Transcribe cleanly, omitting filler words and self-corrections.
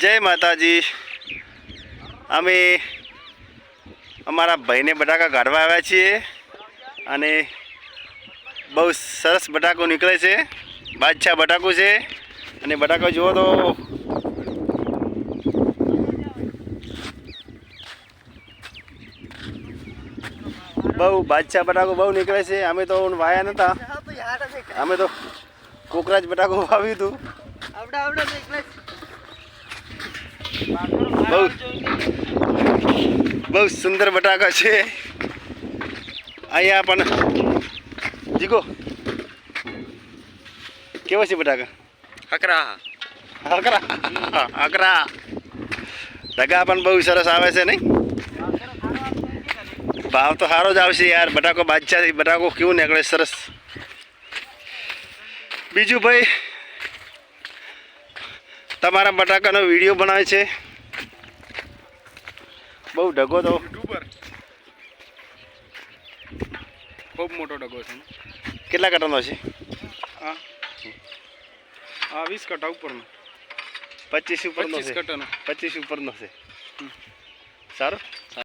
જય માતાજી। અમે અમારા ભાઈને બટાકા કાઢવા આવ્યા છીએ અને બહુ સરસ બટાકો નીકળે છે। બાદશાહ બટાકો છે અને બટાકો જુઓ તો બહુ બાદશાહ બટાકો બહુ નીકળે છે। અમે તો વાયા નતા, અમે તો કોકરાજ બટાકો વાવ્યું હતું। બહુ સુંદર બટાકા છે। અહીંયા પણ જીગો કેવો છે બટાકા? હકરા હકરા હકરા ટકા પણ બહુ સરસ આવે છે નહીં? ભાવ તો સારો જ આવશે યાર। બટાકો બાદશાહ બટાકો કેવું નીકળે સરસ। બીજું ભાઈ તમારા બટાકાનો વિડીયો બનાવે છે, બહુ ઢગો તો યુટ્યુબર ખૂબ મોટો ડગો છે। કેટલા કટરનો છે? હા 20 કટા ઉપરનો, 25 ઉપરનો 25 છે। કટાનો 25 ઉપરનો છે। સારું।